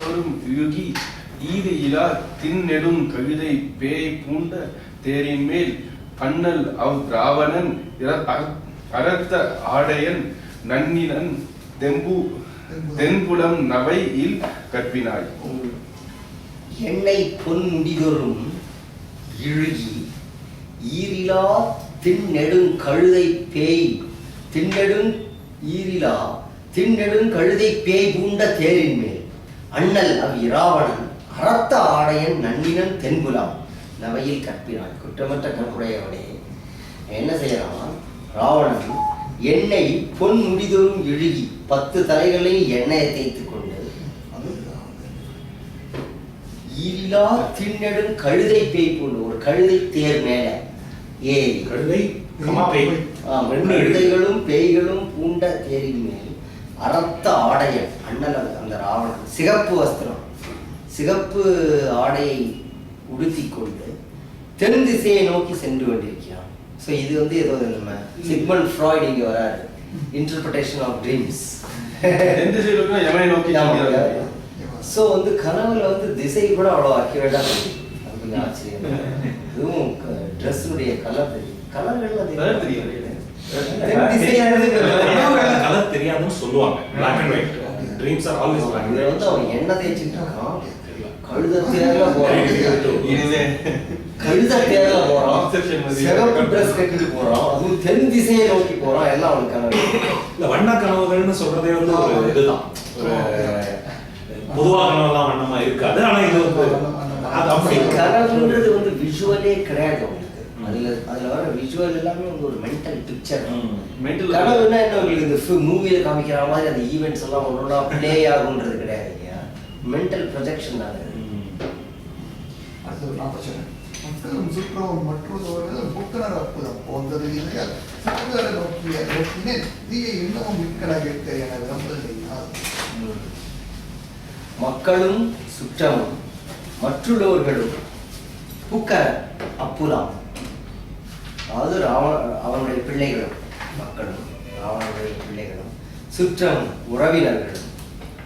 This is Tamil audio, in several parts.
சிகப்பரும் இழுகி ஈது இலா தின்னெடும் கழுதை பேய் பூண்ட தேரின் மேல் அண்ணல் அவ் ராவணன் அரத்த ஆடையன் நன்னினன் தென்புலம் நவை இல் கற்பினாய். எண்ணெய் பொன் முடிதொரும் இழுகி ஈரிலா தின்னெடுங் கழுதை பேய் தின்னெடுங் கழுதை பேய் பூண்ட தேரின் மேல் அண்ணல் அவ் இராவணன் அரத்த ஆடையன் நன்னினன் தென்புலம் நவையில் கற்பினான். குற்றமற்ற கற்புடையவனே என்ன செய்யறான்? ராவணன் எண்ணெய் பொன் முடிதோறும் இழுகி 10 தலைகளையும் எண்ணெயை தேய்த்துக் கொண்டு ஈரிலா தின்னெடும் கழுதை பேய் பூண்டு ஒரு கழுதை தேர் மேல ஏறி கழுதைகளும் பேய்களும் பூண்ட தேரின் மேல் அரத்த ஆடையன் அண்ணல் அந்த ராவணன் சிகப்பு வஸ்திரம் சிகப்பு ஆடையை உடுத்தி கொண்டு தென் திசையை நோக்கி சென்று கொண்டிருக்கிறான். ஸோ இது வந்து ஏதோ நம்ம சிக்மண்ட் ஃப்ராய்ட் இங்கே வராரு, இன்டர்பிரேஷன் ஆஃப் ட்ரீம்ஸ். ஸோ வந்து கனவுல வந்து திசை கூட அவ்வளோ அக்யூரேட்டாக தெரியும். ஆச்சரியம். இதுவும் ட்ரெஸ்ஸுடைய கலர் தெரியும். கலர்கள்லாம் தெரியும். தெரியாதுன்னு சொல்லுவாங்க. அவன் என்ன தேய்ச்சிட்டு இருக்கான், கழுத தேர்ல போறான், சிகப்பு ட்ரெஸ் கட்டிட்டு போறான், அதுவும் தென் திசையை நோக்கி போறான். எல்லாம் அவனுக்கு கனவு. இல்ல வண்ண கனவுகள்னு சொல்றதே வந்து ஒரு இதுதான், ஒரு பொதுவாக கனவுலாம் வண்ணமா இருக்காது. ஆனா இது கனவுன்றது வந்து விஷுவலே கிடையாது உங்களுக்கு. அதுல வர விஷுவல் எல்லாமே வந்து ஒரு மென்டல் பிக்சர். கனவுன்னா என்ன, உங்களுக்கு இந்த மூவியில காமிக்கிற மாதிரி அந்த ஈவெண்ட்ஸ் எல்லாம் ஒன்னொன்னா பிளே ஆகுன்றது கிடையாது இல்லையா, மென்டல் ப்ரொஜெக்ஷன் தான். மக்களும் சுற்றவும் மற்றொரு புத்தனர் அற்புதம் போன்றது இல்லையா, சுற்றுகளை நோக்கினேன் தீயை இன்னமும் மிக்கலாக இருக்க என விரும்புகிறார். மக்களும் சுற்றமும் மற்றுள்ளவர்களும் புக்கர அப்புறம், அதாவது அவனுடைய பிள்ளைகளும், மக்களும் ராவனுடைய பிள்ளைகளும், சுற்றமும் உறவினர்களும்,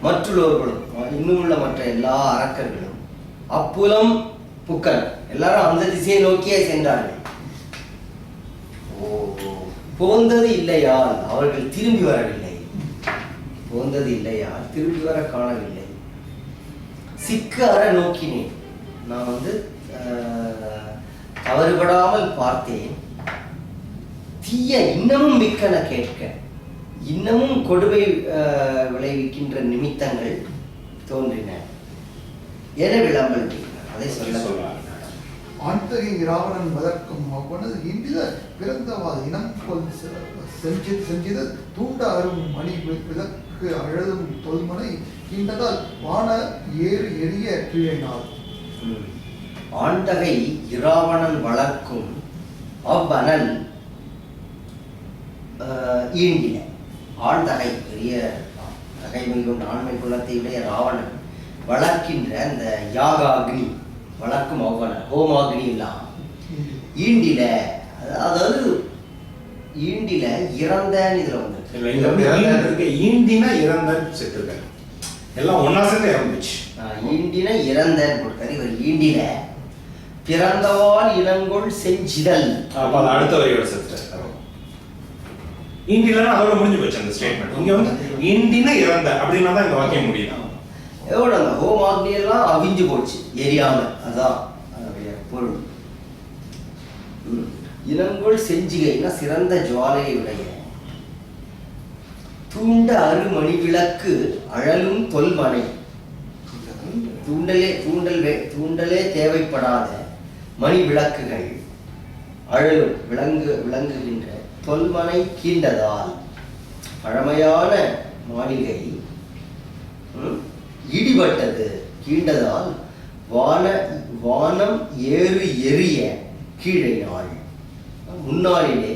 மற்றுள்ளவர்களும் இன்னும் உள்ள மற்ற எல்லா அரக்கர்களும், அப்புலம் புக்கர் எல்லாரும் அந்த திசையை நோக்கியே சென்றார்கள். போந்தது இல்லையால் அவர்கள் திரும்பி வரவில்லை, போந்தது இல்லையால் திரும்பி வர காணவில்லை. சிக்க அற நோக்கினேன், நான் வந்து தவறுபடாமல் பார்த்தேன். தீய இன்னமும் மிக்கன கேட்க, இன்னமும் கொடுமை விளைவிக்கின்ற நிமித்தங்கள் தோன்றின என விளம்பல். அதை சொல்ல ஆண்தகை ராவணன் வதற்கும் அவ்வனது இந்தில பிறந்தவாது இனம் கொள் செஞ்சது தூண்ட அரும் மணி விளக்கு அழதும் தொல்முனை கிண்டதால் வான ஏறு எரிய கீழினார். ஆண்டகை இராவணன் வளர்க்கும் அவ்வனல் ஈண்டில, ஆண்தகை பெரிய தகை மிகும் ஆண்மை குலத்தை உடைய ராவணன் வளர்க்கின்ற அந்த யாக அக்னி வளர்க்கும் அவ்வன ஹோமாக்னி எல்லாம் ஈண்டில, அதாவது ஈண்டில இறந்தன்னு இதுல வந்து ஈண்டினா இறந்த செத்துருக்க எல்லாம் ஒன்னா சேர்ந்து இறந்துச்சு. ஈண்டின இறந்தன்னு போட்டாரு இவர். ஈண்டில பிறந்தவால் இளங்கொள் செஞ்சிதல், அடுத்த வரையோட செத்துட்டாரு. ஈண்டிலன்னா அதோட முடிஞ்சு போச்சு அந்த ஸ்டேட்மெண்ட். இங்க வந்து ஈண்டின இறந்த அப்படின்னா தான் இந்த வாக்கியம் முடியும். எவ்வளோ அந்த ஹோமாக்னி எல்லாம் அவிஞ்சு போச்சு எரியாம, அதான் அதனுடைய பொருள். இளங்கொள் செஞ்சிகைன்னா சிறந்த ஜுவாலையை உடைய, தூண்ட அருமணி விளக்கு அழலும் தொல்மனை, தூண்டலே தேவைப்படாத மணி விளக்குகள் அழலும் விளங்குகின்ற தொல்மனை கீண்டதால், பழமையான மாளிகை இடிபட்டது, கீண்டதால் வானம் ஏறு எரிய கீழே நாள். முன்னாளிலே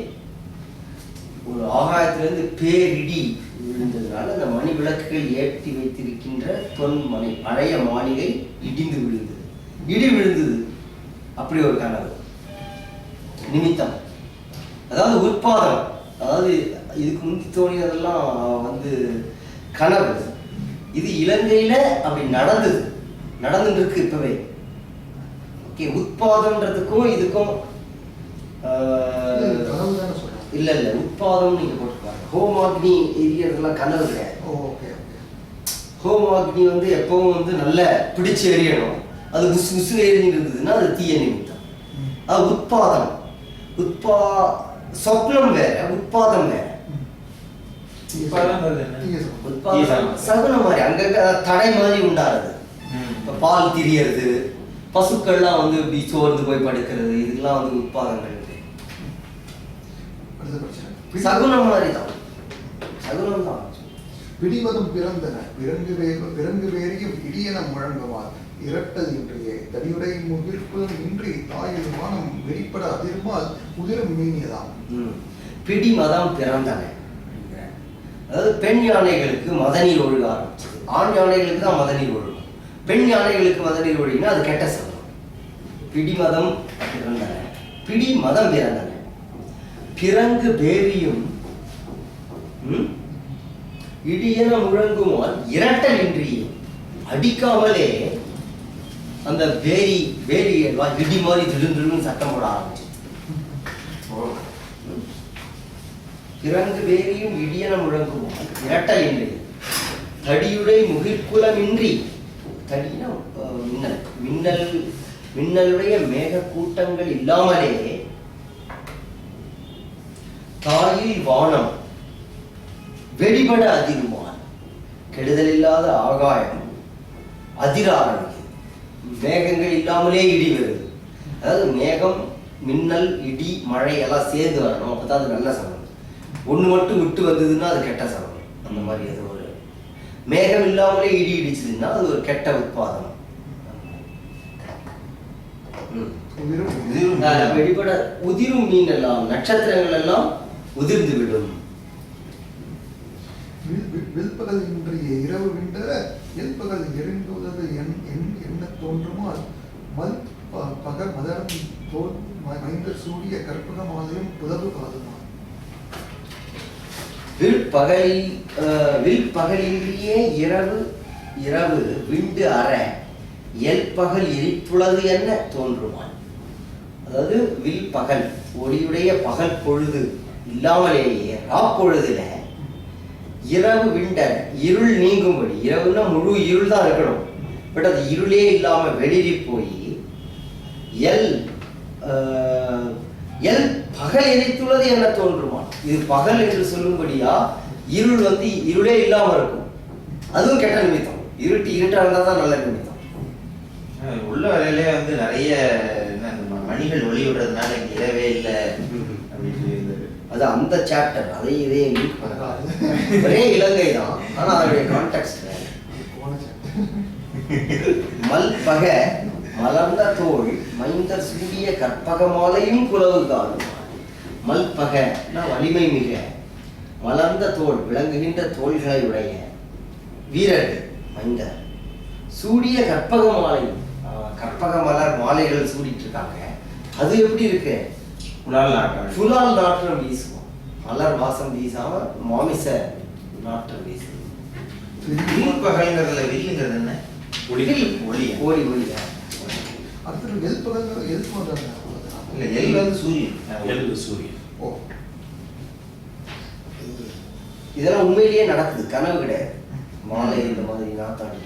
ஒரு ஆகாயத்திலிருந்து பேரிடி விழுந்ததுனால அந்த மணி விளக்குகள் ஏற்றி வைத்திருக்கின்ற தொன்மனை பழைய மாளிகை இடிந்து விழுந்தது, இடி விழுந்தது. அப்படி ஒரு கனவு நிமித்தம், அதாவது உற்பாதம், அதாவது இதுக்கு முந்தி தோணியதெல்லாம் வந்து கனவு. இது இலங்கையில அப்படி நடந்துட்டு இருக்கு இப்பவே. ஓகே, உட்பாதம்ன்றதுக்கும் இதுக்கும் இல்ல உட்பாதம் நீங்க போட்டுருப்பாங்க. ஹோமாக்னி எரியறதுலாம் கனவு கிடையாது. ஹோமாக்னி வந்து எப்பவும் வந்து நல்ல பிடிச்சு எரியணும். அது உசு எரிஞ்சிட்டு இருந்ததுன்னா அது தீய நிமித்தம். அது உட்பாதம். சொப்னம் வேற, உட்பாதம் வேற. சகுனம் மாதிரி அங்கங்க தடை மாதிரி உண்டாருது. இப்ப பால் திரியறது, பசுக்கள்லாம் வந்து இப்படி சோர்ந்து போய் படுக்கிறது, இதெல்லாம் வந்து உட்பாதங்கள். சகுனம் மாதிரி தான், சகுனம் தான். பிடிவதும் பிறந்தன பிறங்கு வேறியும் இடியன முழங்குவார் இரட்டது இன்றைய தடியுடை முகிர்ப்புதம் இன்றி தாயில் வானம் வெளிப்பட அதிர்மால் உதிரும் மீனியதாம். பிடி மதம் பிறந்தன. அதாவது பெண் யானைகளுக்கு மதநீர் ஒழுக ஆரம்பிச்சது. ஆண் யானைகளுக்கு தான் மதநீர் ஒழுகும். பெண் யானைகளுக்கு மதநீர் ஒழுகினா அது கெட்ட சகுனம். பிடி மதம் பிறந்தன, பிடி மதம் பிறந்தன. பிறங்கு பேரியும் இடியன முழங்குமால் இரட்டல் இன்றியும் அடிக்காமலே அந்த வேரி இடி மாதிரி திடுன்னு சத்தம் போட ஆரம்பிச்சு. பிறங்கு வேரியும் இடியன முழங்குமால் இரட்டல் இன்றி தடியுடை முகிற்குலமின்றி, தடினா மின்னலுடைய மேக கூட்டங்கள் இல்லாமலே தாயில் வானம் வெளிப்பட அதிருமான், கெடுதல் இல்லாத ஆகாயம் அதிர ஆரம்பிக்குது. மேகங்கள் இல்லாமலே இடி வருது. அதாவது மேகம், மின்னல், இடி, மழை எல்லாம் சேர்ந்து வரணும். அப்பதான் அது நல்ல சகுனம். ஒண்ணு மட்டும் விட்டு வந்ததுன்னா அது கெட்ட சகுனம். அந்த மாதிரி அது ஒரு மேகம் இல்லாமலே இடி இடிச்சதுன்னா அது ஒரு கெட்ட உட்பாதம். வெளிப்பட உதிரும் மீன் எல்லாம், நட்சத்திரங்கள் எல்லாம் உதிர்ந்து விடும். வில்பகல் இன்றைய இரவு விண்டர எல்பகல் எரிந்துள்ளது என்ன தோன்றுமால் மல் பகல் மதரம் தோல் மைந்தர் சூடிய கற்பக மாலையும் புதவு காதுமா. வில்பகலிலேயே இரவு விண்டு அற எல்பகல் எரிப்புள்ளது என்ன தோன்றுமால். அதாவது வில்பகல் ஒளியுடைய பகல் பொழுது இல்லாமலேயே ராப்பொழுதுல இரவு விண்டர் இருள் நீங்கும்படி, இரவுனா முழு இருள் தான் இருக்கணும், பட் அது இருளே இல்லாம வெளிரி போய் எல் பகல் எரித்துள்ளது என்ன தோன்றுமா. இது பகல் என்று சொல்லும்படியா இருள் வந்து இருளே இல்லாம இருக்கும். அதுவும் கெட்ட நிமித்தம். இருட்டா இருந்தா தான் நல்ல நிமித்தம். உள்ள வரையிலே வந்து நிறைய மணிகள் ஒளி விடுறதுனால இங்க இரவே இல்லை அப்படின்னு. அது அந்த சாப்டர், அதை இதே ஒரே இலங்கை தான், ஆனா அதோடைய கான்டெக்ஸ்ட் மல்பக மலர்ந்த தோல் மைந்தர் சூடிய கற்பக மாலையும் குலவு காணும். மல்பக வலிமை மிக, மலர்ந்த தோல் விளங்குகின்ற தோள்களை உடைய வீரர்கள் மைந்தர் சூடிய கற்பக மாலை, கற்பக மலர் மாலைகள் சூடிட்டு இருக்காங்க. அது எப்படி இருக்கு? புலால் நாற்றம் வீசுவோம். மலர் வாசம் வீசாம மாமிச நாற்றம் வீசுவோம். பகல்ங்கிறதுல வில்லுங்கிறது என்ன? ஒளி ஒளி ஒளி. அடுத்து எல்பகல் இல்ல, எல் வந்து சூரியன். ஓ, இதெல்லாம் உண்மையிலேயே நடக்குது, கனவு கிடையாது. மாலை இந்த மாதிரி நாத்தாடி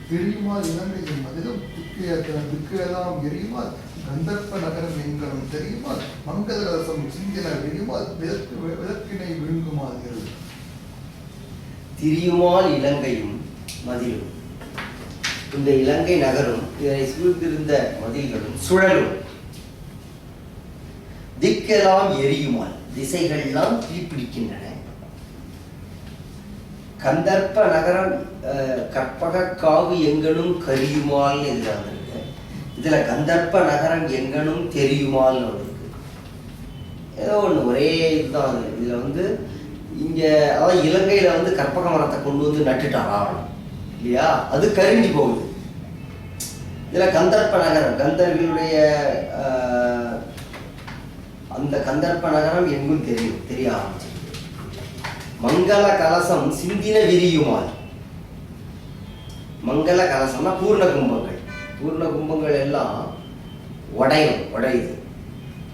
தெரியுமா இலங்கையின் மதிலும் திக்கெல்லாம் எரியுமா கந்தர்ப்ப நகரம் எங்களும் தெரியுமா மங்களரசம் சிந்தின தெரியுமா விளக்கினை விழுங்குமாகிறது. திரியுமால் இலங்கையும் மதிலும், இந்த இலங்கை நகரும் இதனை சூழ்ந்திருந்த மதில்களும் சுழலும். திக்கெல்லாம் எரியுமால், திசைகள்லாம் தீப்பிடிக்கின்றன. கந்தர்ப்ப நகரம் கற்பக காவு எங்கனும் கரியுமால் இதுல வந்திருக்கு. இதுல கந்தர்ப்ப நகரம் எங்கனும் தெரியுமால்னு வந்திருக்கு. ஏதோ ஒண்ணு ஒரே இதுதான். இதுல வந்து இங்க அதாவது இலங்கையில வந்து கற்பக மரத்தை கொண்டு வந்து நட்டுட்டான் ராவணன் இல்லையா, அது கரிஞ்சு போகுது. இதுல கந்தர்ப்ப நகரம், கந்தர்களுடைய அந்த கந்தர்ப்ப நகரம் எங்கும் தெரிய ஆரம்பிச்சு. மங்கள கலசம் சிந்தின விரியுமால், மங்கள கலசம்னா பூர்ண கும்பங்கள். பூர்ண கும்பங்கள் எல்லாம் உடையுது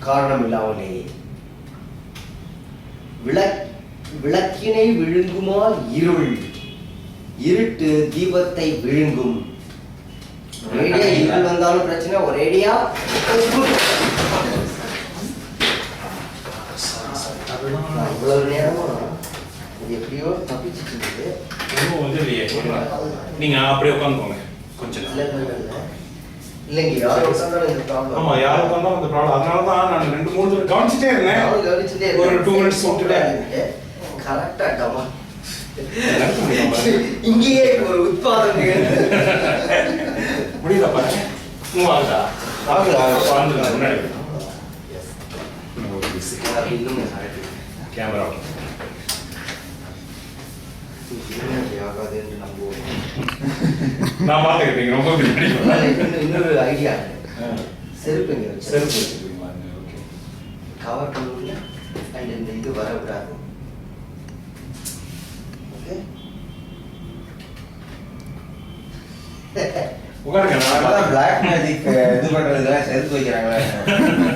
காரணம் இல்லாமலேயே. விளக்கினை விழுங்குமால் இருள், இருட்டு தீபத்தை விழுங்கும். ஒரேடியா இருள் வந்தாலும் பிரச்சனை, ஒரேடியா இவ்வளவு நேரமும் இது எப்படியோ தப்பிச்சுட்டு இருந்தது. நீங்க அப்படியே உட்காந்துக்கோங்க கொஞ்சம். இல்லைங்க, யாரும் உட்காந்தாலும் இந்த ப்ராப்ளம். ஆமா, யாரும் உட்காந்தாலும் அந்த ப்ராப்ளம். அதனால தான் நான் 2-3 தடவை கவனிச்சுட்டே இருந்தேன். ஒரு 2 minutes விட்டுட்டேன். கரெக்டா டமா இங்கேயே ஒரு உட்பாதம் முடியல பாருங்க. ஆகுதா? முன்னாடி கேமரா ஆகாது என்று நம்புவோம். நான் பார்த்துக்கிட்டீங்க ரொம்ப இன்னொரு ஐடியா, செருப்புங்க செருப்பு வச்சுருக்கீங்களா? ஓகே, கவர் பண்ணுங்க அண்ட் இந்த இது வரக்கூடாது. ஓகே, உட்காருங்க. அதான் பிளாக் மேஜிக் இது பண்றதுலாம் செருப்பு வைக்கிறாங்களா?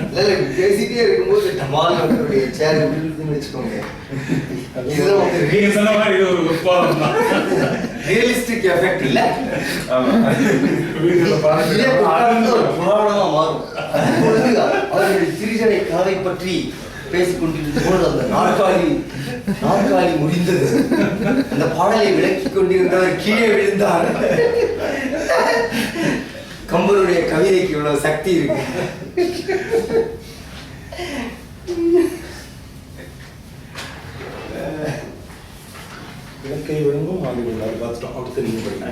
இல்ல பேசிட்டே இருக்கும்போது டமால் நம்மளுடைய சேர் விழுதுன்னு வச்சுக்கோங்க. இதுதான் வந்து நீங்க சொன்ன மாதிரி இது ஒரு உட்பாதம் தான். ரியலிஸ்டிக் எஃபெக்ட் இல்ல. வீடியோல பாருங்க, புராணமா மாறும். அப்பொழுது அவர்கள் திரிஜடை கதை பற்றி பேசிக் கொண்டிருக்கும் போது அந்த நாற்காலி முடிந்தது. அந்த பாடலை விளக்கிக் கொண்டிருந்தவர் கீழே விழுந்தார். கம்பருடைய கவிதைக்கு இவ்வளவு சக்தி இருக்கு. இலக்கை விழுங்கும் ஆகிவிடும். பார்த்துட்டோம். அடுத்து நீங்க படிங்க.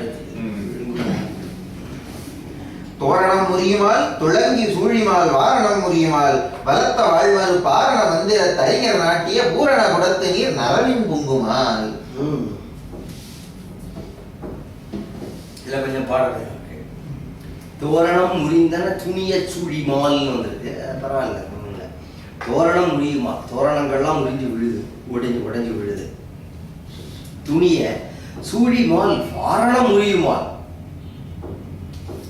தோரணம் முறியுமால் துளங்கி சூழிமால் வாரணம் முறியுமால் பலத்த வாழ்வாறு பாரண மந்திர தரிஞர் நாட்டிய பூரண குடத்து நீர் நரவின் பொங்குமால். இதுல கொஞ்சம் பாடல் தோரணம் முறிந்தன துணிய சூழிமால்னு வந்திருக்கு. பரவாயில்ல, ஒண்ணுமில்ல. தோரணம் முறியுமா, தோரணங்கள்லாம் முறிஞ்சு விழுது, உடைஞ்சு விழுது. துணிய சூழிமால் வாரணம் முறியுமால்,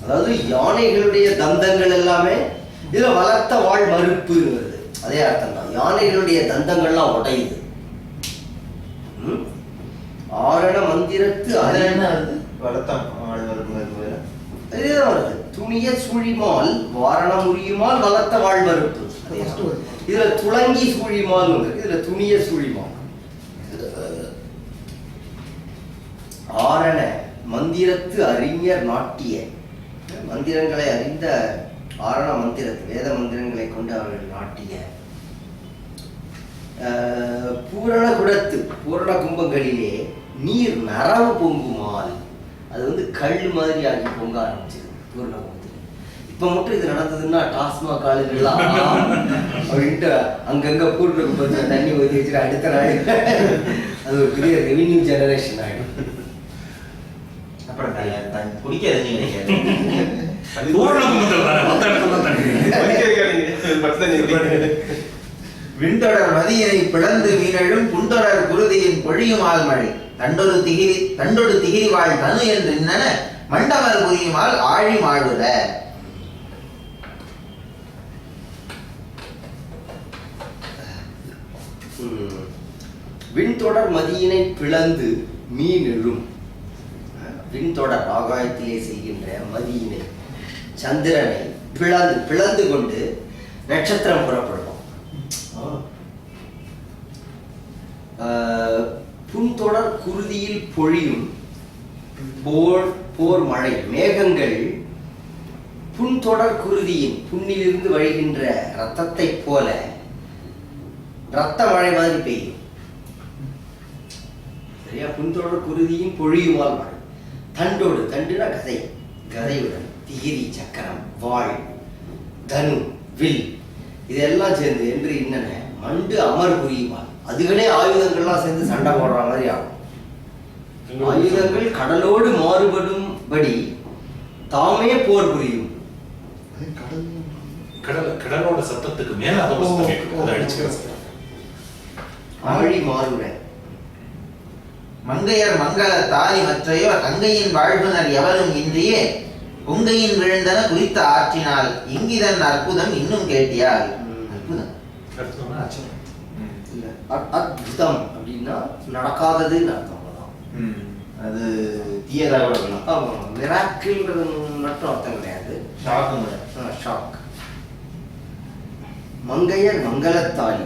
அதாவது யானைகளுடைய தந்தங்கள் எல்லாமே இதுல வளர்த்த வாழ் மறுப்பு வருது. அதே அர்த்தம் தான். யானைகளுடைய தந்தங்கள்லாம் உடையுது. ஆரண மந்திரத்து அதுல என்ன வருது? வளர்த்த வாழ்வருக்கு இதுதான் வருது. துணிய சூழிமால் வாரணம் முறியுமால் வளர்த்த வாழ் மறுப்பு. இதுல துளங்கி சூழிமால் இருக்கு, இதுல துணிய சூழிமால். ஆரண மந்திரத்து அறிஞர் நாட்டிய, மந்திரங்களை அறிந்த ஆரண மந்திரத்து வேத மந்திரங்களை கொண்டு அவர்கள் நாட்டிய பூரண குடத்து பூரண கும்பங்களிலே நீர் நரவு பொங்குமால், அது வந்து கல் மாதிரி ஆகி பொங்க ஆரம்பிச்சது பூரண கும்பத்தில். இப்ப மட்டும் இது நடந்ததுன்னா டாஸ்மாக் ஆளுகள்லாம் அப்படின்ட்டு அங்கங்க பூரண கும்பத்துல தண்ணி ஊற்றி வச்சுட்டு அடுத்த நாள் அது ஒரு பெரிய ரெவென்யூ ஜெனரேஷன் ஆகிடும். அப்புறம் குடிக்காது. நீங்க விண்தொடர் மதியினை பிளந்து வீரழும் புண்டொடர் குருதியின் பொழியுமால் மழை தண்டொடு திகிரி வாழ் தனு என்று மண்டவர் புரியுமால் ஆழி மாழுத. விண்தொடர் மதியினை பிளந்து மீன் எழும். விண்தொடர் ஆகாயத்திலே செய்கின்ற மதியினை சந்திரனை பிளந்து கொண்டு நட்சத்திரம் புறப்படும். புன்தொடர் குருதியில் பொழியும் போர் மழை மேகங்கள் புன்தொடர் குருதியின் புண்ணிலிருந்து வழிகின்ற ரத்தத்தை போல ரத்த மழை மாதிரி பெய்யும். சரியா? புன்தொடர் குருதியின் பொழியுமால் மழை. தண்டோடு, தண்டுனா கதை, கதையுடன் திகிரி சக்கரம் வாழ் தனு வில் இதெல்லாம் சேர்ந்து என்று என்னென்ன மண்டு அமர் புரியுமால், அதுகளே ஆயுதங்கள்லாம் சேர்ந்து சண்டை போடுற மாதிரி ஆகும். ஆயுதங்கள் கடலோடு மாறுபடும்படி தாமே போர் புரியும். கடலோட சத்தத்துக்கு மேல ஆழி மாறுற மங்கையர் மங்கள தாலி மற்றையோர் கங்கையின் வாழ்வுனர் எவரும் இன்றியே பொங்கையின் விழுந்தன குறித்த ஆற்றினால் இங்கிதன் அற்புதம் இன்னும் கேட்டியால். அற்புதம் அடுத்தவங்க அச்சம். இல்ல அத்புதம் அப்படின்னா நடக்காததுன்னு அர்த்தம். அது தீயதாக விடலாம். ஆமாம், மிராக்கிள்ன்றது மட்டும் அர்த்தம் கிடையாது. ஷாக். மங்கையர் மங்களத்தாலி,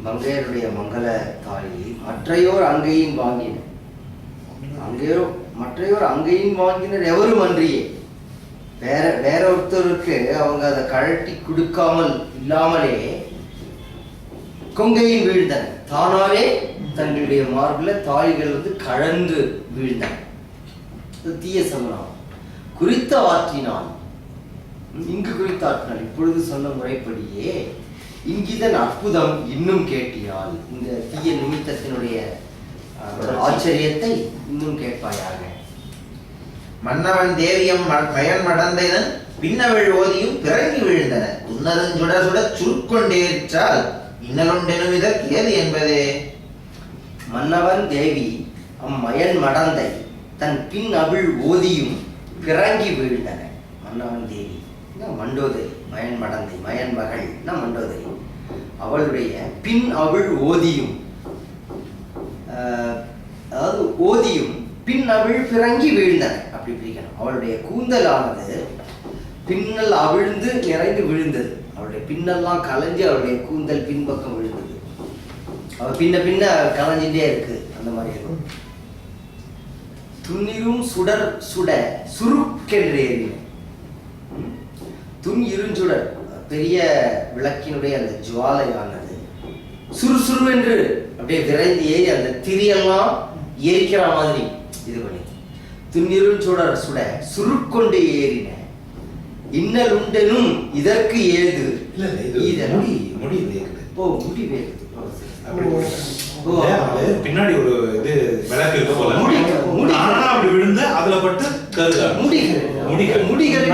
மங்கையருடைய மங்கள தாலி மற்றையோர் அங்கையின் வாங்கினர். மற்றையோர் அங்கையின் வாங்கினர் எவரும் அன்றியே. வேற ஒருத்தருக்கு அவங்க அதை கழட்டி கொடுக்காமல் இல்லாமலே கொங்கையின் வீழ்ந்தன. தானாவே தங்களுடைய மார்பில் தாலிகள் கழன்று வீழ்ந்தன. தீய சமணம் குறித்த ஆற்றினான். இங்கு குறித்த ஆற்றினான். இப்பொழுது சொன்ன முறைப்படியே இங்கிதன் அற்புதம் இன்னும் கேட்டியால், இந்த தீய நிமித்தத்தினுடைய ஆச்சரியத்தை இன்னும் கேட்பாயாக. மன்னவன் தேவியம் மயன் மடந்தைதன் பின்னவள் ஓதியும் பிறங்கி விழுந்தன. துன்னருஞ்சுட சுட சுருக்கொண்டேற்றால் இன்னலுண்டெனும் இதற்கு ஏது என்பதே. மன்னவன் தேவி அம்மயன் மடந்தை தன் பின் அவிழ் ஓதியும் பிறங்கி வீழ்ந்தன. மன்னவன் தேவி மண்டோதரி, மயன் மடந்தை மயன் மகள் மண்டோதரி, அவளுடைய பின் அவிழ் ஓதியும், அதாவது ஓதியும் பின் அவிழ் பிறங்கி வீழ்ந்தன. அப்படி பிரிக்கணும். அவளுடைய கூந்தலானது பின்னல் அவிழ்ந்து நிறைந்து விழுந்தது. அவளுடைய பின்னெல்லாம் கலைஞ்சு அவளுடைய கூந்தல் பின்பக்கம் விழுந்தது. அவள் பின்ன பின்ன கலைஞ்சிட்டே இருக்கு. அந்த மாதிரி இருக்கும். துன்னிரும் சுடர் சுட சுருக்கென்றேறின. துன் இருஞ்சுடர், பெரிய விளக்கினுடைய அந்த ஜுவாலையானது சுறுசுறு என்று அப்படியே விரைந்து ஏறி அந்த திரியெல்லாம் எரிக்கிற மாதிரி இது பண்ணி, துன்னிருஞ்சுடர் சுட சுருக்கொண்டு ஏறின. இன்னல் உண்டெனும் இதற்கு ஏது. பின்னாடி ஒரு இது விளக்கு இருக்க போல அப்படி விழுந்து அதுல பட்டு முடிகள்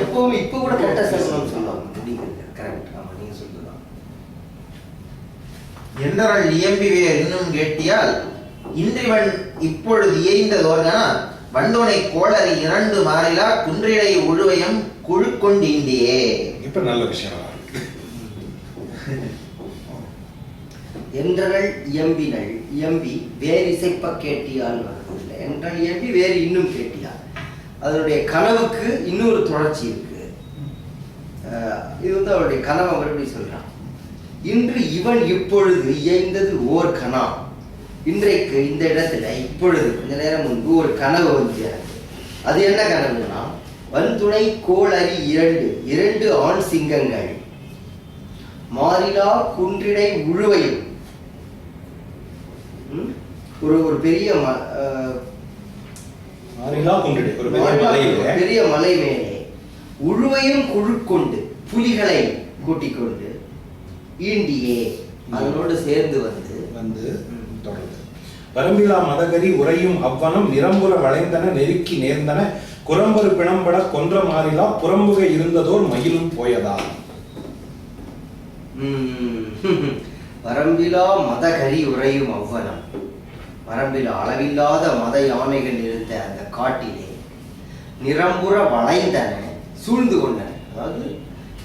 எப்பவும் இப்ப கூட கரெக்டா சொல்லுவாங்க. முடிகள் கரெக்ட். ஆமா, நீங்க சொல்லலாம். என்றால் இயம்பிவே இன்னும் கேட்டியால் இன்றிவன் இப்பொழுது எய்ந்ததோர்னா வண்டோனை கோளறி இரண்டு மாறிலா குன்றிடை உழுவையும் குழுக்கொண்டியே. இப்ப நல்ல விஷயம். என்றல் இயம்பினள் இயம்பி வேறு இசைப்ப கேட்டியால் வருவதில்லை. என்றல் இயம்பி வேறு இன்னும் கேட்டியால். அதனுடைய கனவுக்கு இன்னொரு தொடர்ச்சி இருக்கு. இது அவருடைய கனவை மறுபடியும் சொல்றான். இன்று இவன் இப்பொழுது இயைந்தது ஓர் கனா. இன்றைக்கு இந்த இடத்துல இப்பொழுது கொஞ்ச நேரம் முன்பு ஒரு கனவு வந்து அது என்ன கனவுன்னா, வன்துணை கோளரி இரண்டு ஆண் சிங்கங்கள் மாறிலா குன்றிடை உழுவையும், ஒரு பெரிய பெரிய மலை மேலே உழுவையும் குழுக்கொண்டு புலிகளை கூட்டிக் கொண்டு ஈண்டியே அதனோடு சேர்ந்து வந்து தொடர்ந்து வரம்பிலா மதகரி உரையும் அவ்வனம் நிரம்புற வளைந்தன நெருக்கி நேர்ந்தன குரம்பரு பிணம்பட கொன்ற மாறிலா புறம்புக இருந்ததோர் மயிலும் போயதா. வரம்பிலா மதகரி உரையும் அவ்வனம், வரம்பில் அளவில்லாத மத யானைகள் இருந்த அந்த காட்டிலே நிரம்புற வளைந்தன சூழ்ந்து கொண்டன. அதாவது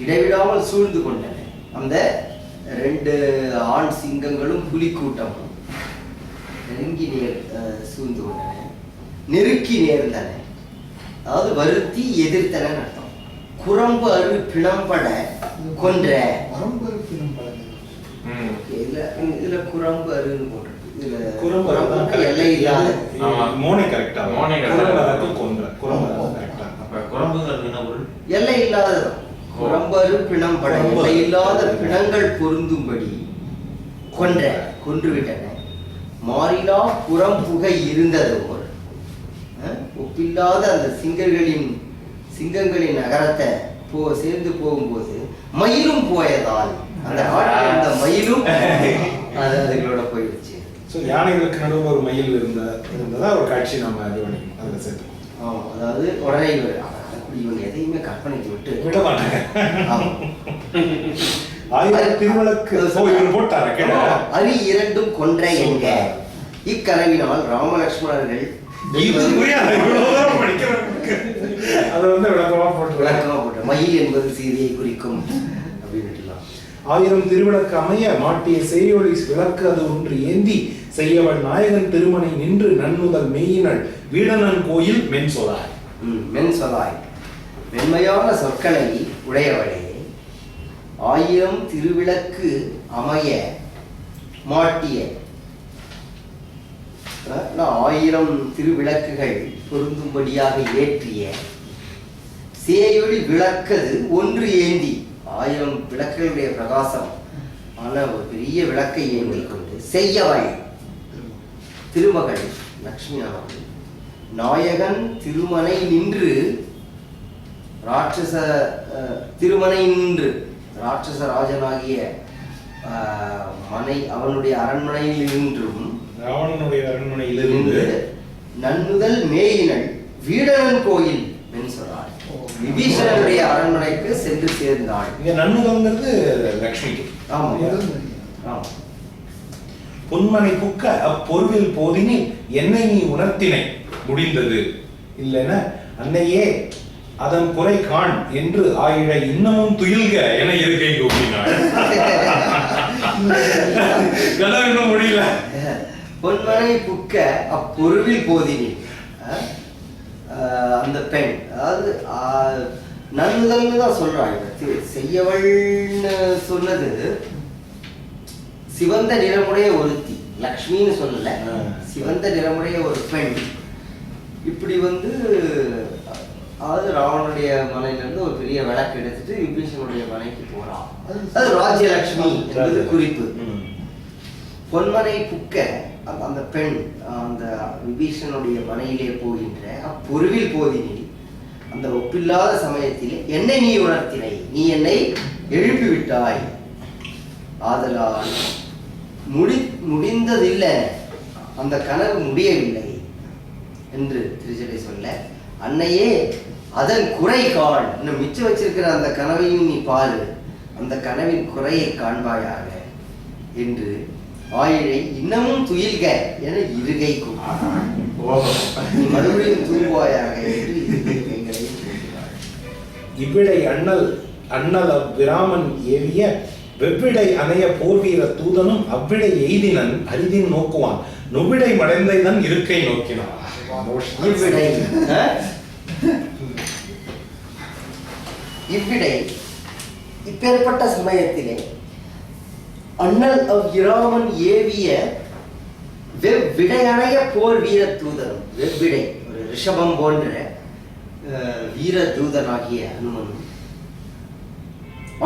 இடைவிடாமல் சூழ்ந்து கொண்டன அந்த ரெண்டு ஆண் சிங்கங்களும் புலிக்கூட்டமும் நெருங்கி சூழ்ந்து கொண்டன. நெருக்கி நேர்ந்தன, அதாவது வருத்தி எதிர்த்தன அர்த்தம். குரம்பு அரு பிணம்பட கொன்ற. இதுல குரம்பு அருன்னு போட்டிருக்கு. எல்லை இல்லாத எல்லை இல்லாததான் குரம்பரு பிணம்பட எல்லை இல்லாத பிணங்கள் பொருந்தும்படி கொன்றுவிட்டன. மாறிலா புறம்புகை இருந்ததோர், ஒப்பில்லாத அந்த சிங்கங்களின் நகரத்தை சேர்ந்து போகும்போது மயிலும் போயதால் அந்த அந்த மயிலும் அதுகளோட போயிடுச்சு. யானைகளுக்கு நடுவில் ஒரு மயில் இருந்ததா ஒரு காட்சி நம்ம இது பண்ணிக்கணும். அதில் சேர்த்து அதாவது உடனே இவங்க எதையுமே கற்பனைக்கு விட மாட்டாங்க. ஆயிரம் திருவிளக்கு போட்டார அரி இரண்டும் கொன்ற எங்க இக்கனவினால் ராமலட்சுமணர்கள் இது புரியாது, இவ்வளவு தூரம் படிக்கிறவங்களுக்கு அதை வந்து விளக்கமா போட்டு மயில் என்பது சீதையை குறிக்கும் அப்படின்னு. 1000 திருவிளக்கு அமைய மாட்டிய செய்யொளி விளக்கு அது ஒன்று ஏந்தி செய்யவள் நாயகன் திருமணை நின்று நன்னுதல் மெய்யினள் வீடனன் கோயில் மென் சொலாய். மென் சொலாய், மென்மையான சொற்களை உடையவளே, 1000 திருவிளக்கு அமைய மாட்டிய 1000 திருவிளக்குகள் பொருந்தும்படியாக ஏற்றிய சேயொளி விளக்கது ஒன்று ஏந்தி 1000 விளக்குகளுடைய பிரகாசம் ஆன ஒரு பெரிய விளக்கை ஏந்தி கொண்டு செய்யவள் திருமகள் லட்சுமியானவள் நாயகன் திருமனை நின்று திருமனை நின்று ராட்சச ராஜனாகிய மனை அவனுடைய அரண்மனையில் நின்றும் ராவணனுடைய அரண்மனையிலிருந்து நன்னுதல் மேயினள் வீடனன் கோயில் என்று சொல்றாள். விபீஷணனுடைய அரண்மனைக்கு சென்று சேர்ந்தாள். இங்க நன்னுதல்ங்கிறது லட்சுமிக்கு. ஆமா. பொன்மனை புக்க அப்பொருவில் போதினில் என்னை நீ உணர்த்தினை முடிந்தது இல்லைன அன்னையே அதன் குறை காண் என்று ஆயிழ இன்னமும் துயில்க என இருக்கை கூப்பினாள். இன்னும் முடியல. பொன்மனை புக்க அப்பொருவில் போதினில் அந்த பெண், அதாவது நன்னுதல்னு தான் சொல்றாங்க. செய்யவள்னு சொன்னது சிவந்த நிறமுடைய ஒருத்தி, லக்ஷ்மின்னு சொல்லல, சிவந்த நிறமுடைய ஒரு பெண். இப்படி வந்து அதாவது ராவணனுடைய மனையிலிருந்து ஒரு பெரிய விளக்கு எடுத்துட்டு விபீஷனுடைய மனைக்கு போறான். அது ராஜ்யலட்சுமி என்பது குறிப்பு. பொன்மனை புக்க அந்த பெண் அந்த விபீஷனுடைய மனையிலே போகின்ற அப்பொருவில் போதினில் அந்த ஒப்பில்லாத சமயத்தில் என்னை நீ உணர்த்தினை, நீ என்னை எழுப்பிவிட்டாய். ஆதலால் முடிந்ததில்லை, அந்த கனவு முடியவில்லை என்று திருச்சடை சொல்ல, அன்னையே அதன் குறை காண், இன்னும் மிச்சம் வச்சிருக்கிற அந்த கனவையும் நீ பாரு, அந்த கனவின் குறையை காண்பாயாக என்று ஆயிழை இன்னமும் துயில்க என இருகை கூப்பிட்டாள். நீ மறுபடியும் தூங்குவாயாக என்று இருகைகளை கூப்பிட்டாள். இவ்விடை அண்ணல் அவ்விராமன் ஏவிய வெவ்விடை அணைய போர்வீர தூதனும் அவ்விடை எய்தினன் அரிதின் நோக்குவான் நொவ்விடை மடைந்தைதன் இருக்கை நோக்கினான். இவ்விடை இப்பேற்பட்ட சமயத்திலே அண்ணல் இராமன் ஏவிய வெவ்விடையணைய போர் வீர தூதனும், வெவ்விடை ஒரு ரிஷபம் போன்ற வீர தூதனாகிய அனுமனும்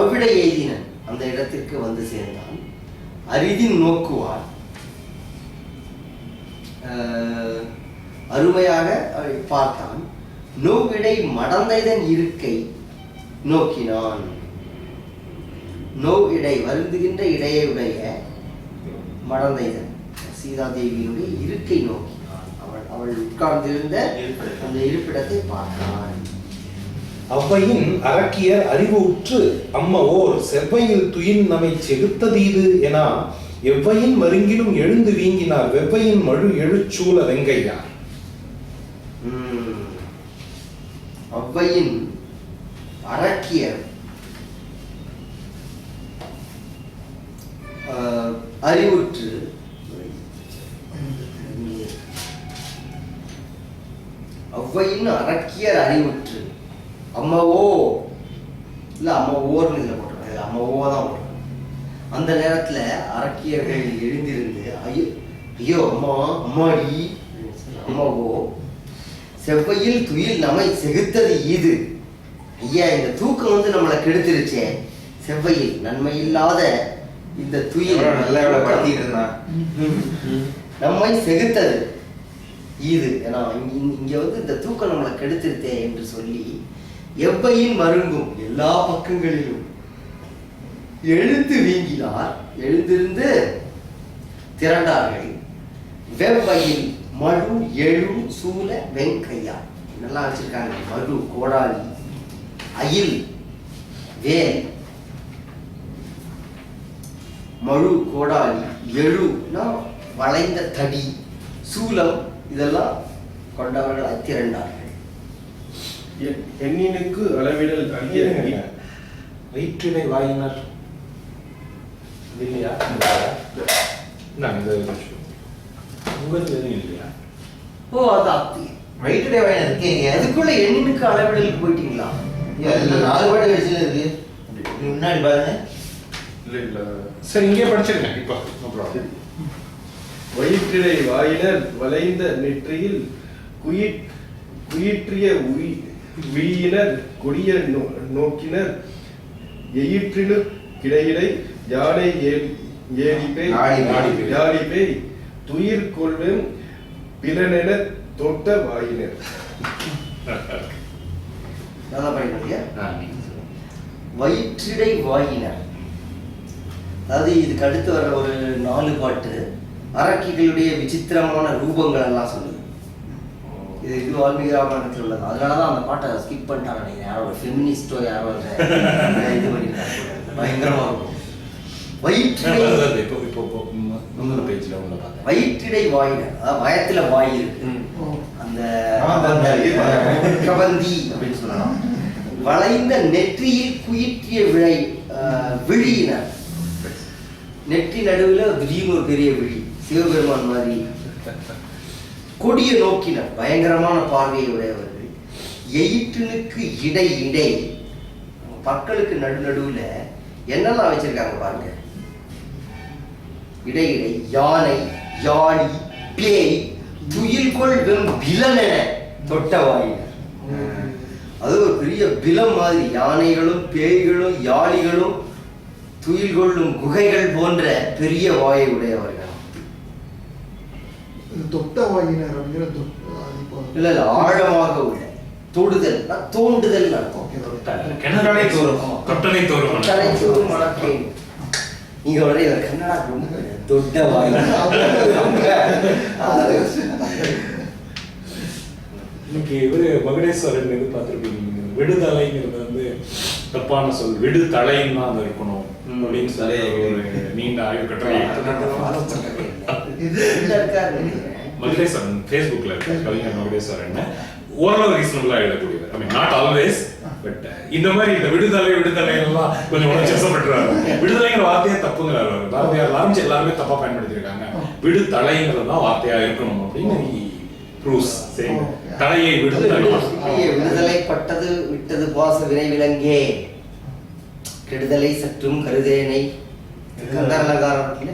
அவ்விடை எய்தினன் அந்த இடத்திற்கு வந்து சேர்ந்தான். அரிதின் நோக்குவான், அருமையாக பார்த்தான். நோவிடை மடந்தைதன் இருக்கை நோக்கினான். நோவிடை வருந்துகின்ற இடையை உடைய மடந்தைதன் சீதாதேவியினுடைய இருக்கை நோக்கினான். அவள் உட்கார்ந்திருந்த அந்த இருப்பிடத்தை பார்த்தான். அவ்வையின் அரக்கியர் அறிவு உற்று அம்மவோர் செவ்வையில் துயின் நம்மை செகுத்ததீது என எவ்வையின் மருங்கிலும் எழுந்து வீங்கினார் வெவ்வையின் மழு எழுச்சூல வெங்கையார். அவ்வையின் அரக்கியர் அறிவுற்று அவ்வையின் அரக்கியர் அறிவுற்று அம்மாவோ இல்ல அம்மாவோர்னு இதுல போட்டிருக்காங்க, அம்மாவோ தான் போட்டிருக்காங்க. அந்த நேரத்துல அரக்கியர்கள் எழுந்திருந்து ஐயோ அம்மா அம்மாடி அம்மாவோ செவ்வையில் துயில் நம்மை செகுத்தது இது. ஐயா இந்த தூக்கம் வந்து நம்மளை கெடுத்துருச்சே, செவ்வையில் நன்மை இல்லாத இந்த துயில் நம்மை செகுத்தது இது. ஏன்னா இங்க வந்து இந்த தூக்கம் நம்மளை கெடுத்துருத்தே என்று சொல்லி எவ்வையின் மருங்கும் எல்லா பக்கங்களிலும் எழுந்து வீங்கினார். எழுந்திருந்து திரண்டார்கள். வெவ்வையில் மழு எழு சூல வெங்கையா நல்லா வச்சிருக்காங்க. மழு கோடாலி, அயில் வேல், மழு கோடாலி, எழுனா வளைந்த தடி, சூலம் இதெல்லாம் கொண்டவர்கள் திரண்டார்கள். எண்ணினுக்கு அளவிடல் அறிய வயிற்றிடை வாயினர் இல்லையா? உங்களுக்கு எதுவும் இல்லையா? ஓ அது அத்தி வயிற்றுடைய வயன் இருக்கீங்க. அதுக்குள்ள எண்ணினுக்கு அளவிடலுக்கு போயிட்டீங்களா? அதுல 4 பாட்டு கடைசியில இருக்கு. முன்னாடி பாருங்க. இல்ல சரி, இங்கே படிச்சிருக்கேன் இப்போ. வயிற்றிடை வாயினர் வளைந்த நெற்றியில் குயிற்றிய விழியினர் கொடிய நோக்கினர் எயிற்றினு கிடையிலை யானை யாழிபே துயிர் கொள்ளும் பிறனென தொட்ட வாயினர். நல்லா படிக்கிறீங்க. வயிற்றிடை வாயினர், அதாவது இதுக்கு அடுத்து வர்ற ஒரு 4 பாட்டு அரக்கிகளுடைய விசித்திரமான ரூபங்கள் எல்லாம் சொல்லுது. இது வால்மீகி ராமாயணத்தில் உள்ளது. அதனாலதான் அந்த பாட்டை ஸ்கிப் பண்ணிட்டாங்க. நீங்க யாரோ ஒரு ஃபெமினிஸ்டோ யாரோ இது பண்ணிருக்காங்க. பயங்கரமா இருக்கும். வயிற்றிடை வாயினர், அதாவது வயத்துல வாய் இருக்கு. அந்த கபந்தி அப்படின்னு சொல்லலாம். வளைந்த நெற்றியில் குயிற்றிய விழியினர், நெற்றி நடுவுல திடீர்னு ஒரு பெரிய விழி, சிவபெருமான் மாதிரி. கொடிய நோக்கினர், பயங்கரமான பார்வையை உடையவர்கள். எயிற்றினுக்கு இடை பற்களுக்கு நடுவுல என்னெல்லாம் வச்சிருக்காங்க பாருங்க. இடையிடை யானை யாழி பேய் துயில்கொள் விலனென தொட்ட வாயினர். அது ஒரு பெரிய பிலம் மாதிரி. யானைகளும் பேய்களும் யாழிகளும் துயில் கொள்ளும் குகைகள் போன்ற பெரிய வாயை உடையவர்கள். தொட்ட வாயினர் அப்படிங்கிற இல்ல ஆழமாக உள்ள தொடுதல், தோண்டுதல் நீங்க உடனே கன்னடா தொட்ட வாயினர். இன்னைக்கு இவரு மகுடேஸ்வரன் இது பார்த்துருப்பீங்க. விடுதலைங்கிறது வந்து தப்பான சொல், விடுதலைன்னு தான் அது இருக்கணும் அப்படின்னு சொல்லி ஒரு நீண்ட ஆய்வு கட்டுரை மகுடேஸ்வரன் ஃபேஸ்புக்ல இருக்க கவிஞர் மகுடேஸ்வரன் ஓரளவு ரீசனபிளா எழுதக்கூடியவர். ஐ மீன் நாட் ஆல்வேஸ், பட் இந்த மாதிரி இந்த விடுதலை எல்லாம் கொஞ்சம் உணர்ச்சிவசப்பட்டுறாரு. விடுதலைங்கிற வார்த்தையே தப்புங்கிறாரு. பாரதியார் ஆரம்பிச்சு எல்லாருமே தப்பா பயன்படுத்திருக்காங்க. விடுதலைங்கிறது தான் வார்த்தையா இருக்கணும் அப்படின்னு தலையை விடுதலை பட்டது விட்டது பாச வினை விலங்கே கெடுதலை சற்றும் கருதேனை. கந்தர் அலங்காரத்துல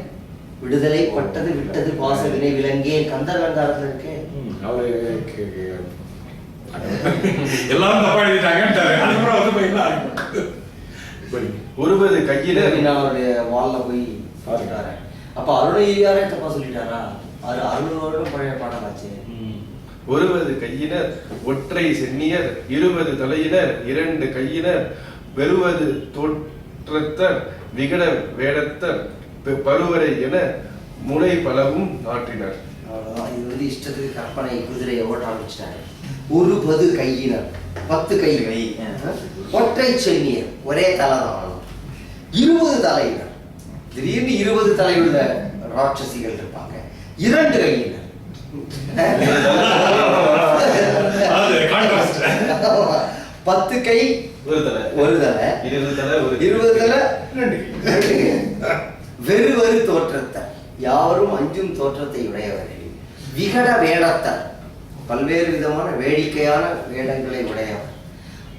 விடுதலை பட்டது விட்டது பாச வினை விலங்கே கந்தர் அலங்காரத்துல இருக்கே. எல்லாரும் தப்பா எழுதிட்டாங்க. ஒருவது கையில அவருடைய வால்ல போய் பாத்துட்டாரு. அப்ப அருணையாரே தப்பா சொல்லிட்டாரா? அது 600 வருடம் பழைய பாடலாச்சு. ஒருவது கையினர் ஒற்றை சென்னியர் 20 தலையினர் 2 கையினர் பெறுவது தோற்றத்தர் விகட வேடத்தர் பருவரை என முனை பலவும் நாட்டினர். இது வந்து இஷ்டத்துக்கு கற்பனை குதிரையை ஓட்ட ஆரம்பிச்சிட்டாரு. 1 கையினர் 10 கை, ஒற்றை சென்னியர் ஒரே தலை தான், 20 தலையினர். திடீர்னு 20 தலையுள்ள ராட்சசிகள் இருப்பாங்க. 2 கையினர் 10 கை ஒரு தலை 20 தலை 2 வெறுவரு தோற்றத்தர், யாவரும் அஞ்சும் தோற்றத்தை உடையவர்கள். விகட வேடத்தர், பல்வேறு விதமான வேடிக்கையான வேடங்களை உடையவர்.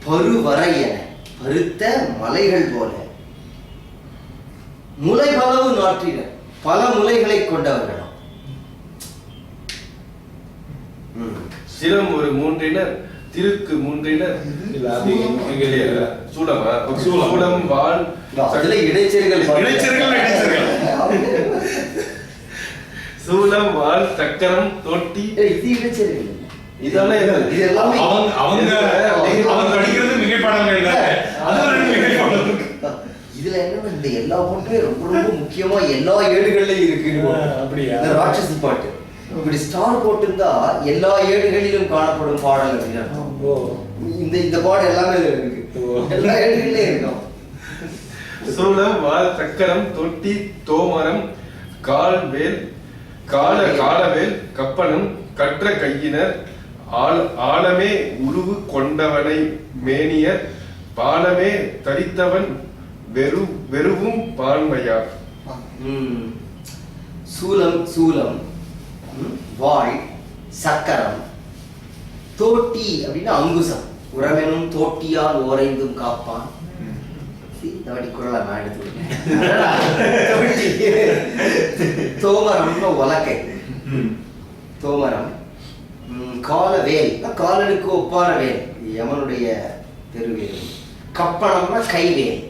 பருவரை என பருத்த மலைகள் போல. முலை பலவு நாட்டினர், பல முலைகளை கொண்டவர்கள். சிரம் ஒரு 3 திருக்கு 3 சூலம் வாள் இடைச்செருகள் சூலம் வாள் சக்கரம் தொட்டி. இது இடைச்செருகள். இதெல்லாம் இது எல்லாமே அவங்க படிக்கிறது மிகைப்பாடங்கள் இல்ல. இதுல என்ன இந்த எல்லா பாட்டுமே ரொம்ப ரொம்ப முக்கியமா எல்லா ஏடுகள்லயும் இருக்கு. அப்படியா? ராட்சசி பாட்டு இப்படி ஸ்டார் போட்டிருந்தா எல்லா ஏடுகளிலும் காணப்படும் பாடல் அப்படின்னா இந்த பாடல் எல்லாமே இருக்கு. எல்லா ஏடுகளிலும் இருக்கும். சூலம் வாள் சக்கரம் தொட்டி தோமரம் கால் வேல் காலவேல் கப்பனம் கற்ற கையினர் ஆழமே உருவு கொண்டவனை மேனியர் பாலமே தரித்தவன் வெறுவும் பான்மையார். சூலம் சூலம், வாள் சக்கரம், தோட்டி அப்படின்னா அங்குசம், உறவெனும் தோட்டியால் ஓரைந்தும் காப்பான். குரலை தோமரம்னு உலக்கை, தோமரம். காலவேல் காலனுக்கு ஒப்பான வேல், யமனுடைய பெருவேல். கப்பணம்னா கைவேல்.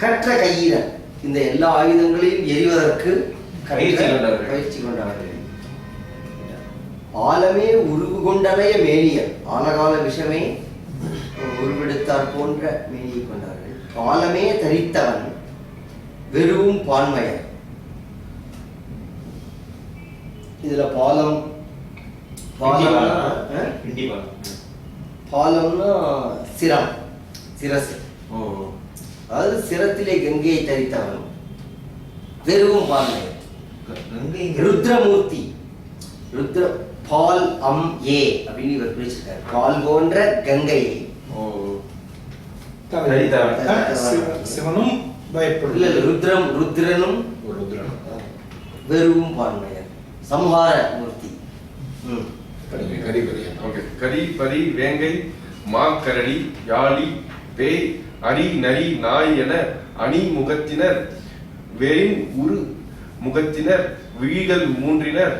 கற்ற கையினர், இந்த எல்லா ஆயுதங்களையும் எரிவதற்கு பயிற்சி கொண்டவர்கள். ஆலமே உருவு கொண்டனைய மேனியர், ஆலகால விஷமே உருவெடுத்தார் போன்ற மேனியை கொண்டார்கள். பாலமே தரித்தவன் வெறுவும் பான்மையர். இதுல பாலம்னா சிரம், சிரசு. அதாவது சிரத்திலே கங்கையை தரித்தவன் வெறுவும் பான்மையர். ருத்ரமூர்த்தி, ருத்ர பால் அம் ஏ அப்படின்னு இவர் பிரிச்சிருக்காரு. பால் போன்ற கங்கையை சிவனும் பயப்படல. ருத்ரனும் வெறுவும் பான்மையர். சம்ஹார மூர்த்தி. கரி பரி வேங்கை மாக்கரடி யாழி பேய் அரி நரி நாய் என அணி முகத்தினர் வெறின் உரு முகத்தினர் விழிகள் மூன்றினர்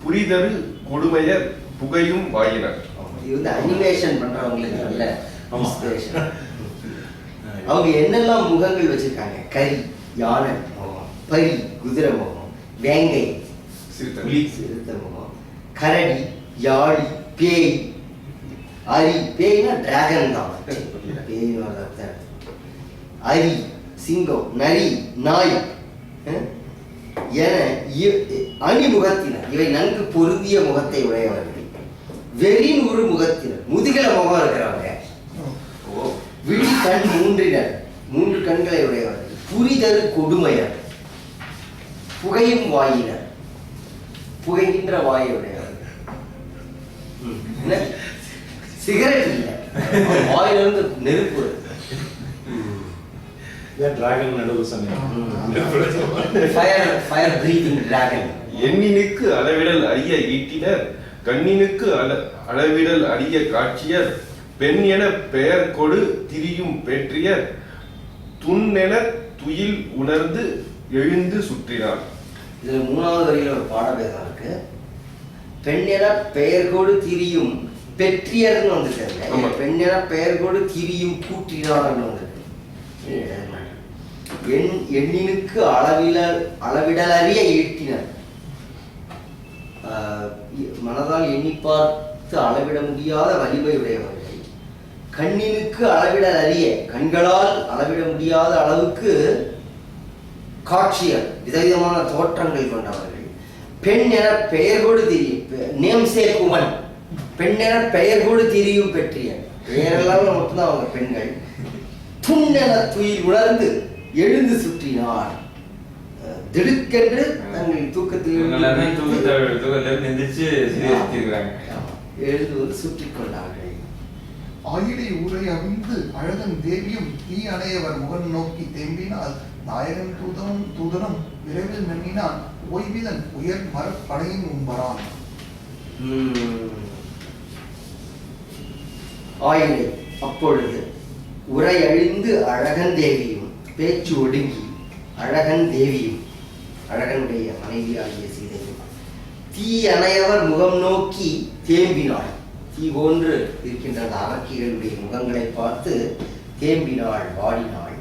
புரிதரு கொடுமையர் புகையும் வாயினர். இது வந்து அனிமேஷன் பண்றவங்களுக்கு நல்ல இன்ஸ்பிரேஷன். அவங்க என்னெல்லாம் முகங்கள் வச்சிருக்காங்க? கரி யானை முகம், பரி குதிரை முகம், வேங்கை சிறுத்தை முகம், கரடி யாழி பேய், அரி பேய்னா டிராகன் தான், பேய் அரி சிங்கம், நரி நாய் என அணிமுகத்தினர், இவை நன்கு பொருந்திய முகத்தை உடையவர்கள். வெறின் ஒரு முகத்தினர், முதுகல முகம் இருக்கிறவங்க. விழி கண் மூன்றினர், மூன்று கண்களை உடையவர்கள். புரிதரு கொடுமையர், புகையும் வாயினர், புகைகின்ற வாயை உடையவர்கள். சிகரெட் இல்லை, வாயிலிருந்து நெருப்பு. எண்ணினுக்கு அளவிடல் அறிய ஈட்டினர், கண்ணினுக்கு அளவிடல் அறிய காட்சியர், பெண் என பெயர் கொடு திரியும் பேற்றியர், துண்ணென துயில் உணர்ந்து எழுந்து சுற்றினார். இதுல மூணாவது வரியில ஒரு பாடபேதம் இருக்கு. பெண் என பெயர் கொடு திரியும் பெற்றியர்னு வந்திருக்காங்க. பெண் என பெயர் கொடு திரியும் கூற்றினார்னு வந்திருக்கு. எண்ணினுக்கு அளவிடல் அறிய ஈட்டினர், மனதால் எண்ணி பார்த்து அளவிட முடியாத வலிமை உடையவர்கள். கண்ணினுக்கு அளவிடல் அறிய, கண்களால் அளவிட முடியாத அளவுக்கு காட்சியர், விதவிதமான தோற்றங்கள் கொண்டவர்கள். பெண் என பெயர் கொடு திரியும், நேம் சேக் உமன், பெண் என பெயர் கொடு திரியும் பெற்றியர், பெயரெல்லாம் மட்டும்தான் அவங்க பெண்கள். துண்ணென துயில் உணர்ந்து எழுந்து சுற்றினார், திடுக்கென்று தங்கள் தூக்கத்தில் எழுந்து வந்து சுற்றி கொண்டார்கள். ஆயிடை ஊரை அவிழ்ந்து அழகன் தேவியும் தீ அணையவர் முகன் நோக்கி தேம்பினால், நாயகன் தூதனும் விரைவில் நன்னினான், ஓய்விதன் உயர் மரப்படையின் உண்பரான். ஆயிடை அப்பொழுது உரை அழிந்து அழகன் தேவியும், பேச்சு ஒடுங்கி அழகன் தேவியும், அழகனுடைய மனைவியாகிய சீதையும், தீ அணையவர் முகம் நோக்கி தேம்பினாள். தீ போன்று இருக்கின்ற அரக்கிகளுடைய முகங்களை பார்த்து தேம்பினாள், வாடினாள்.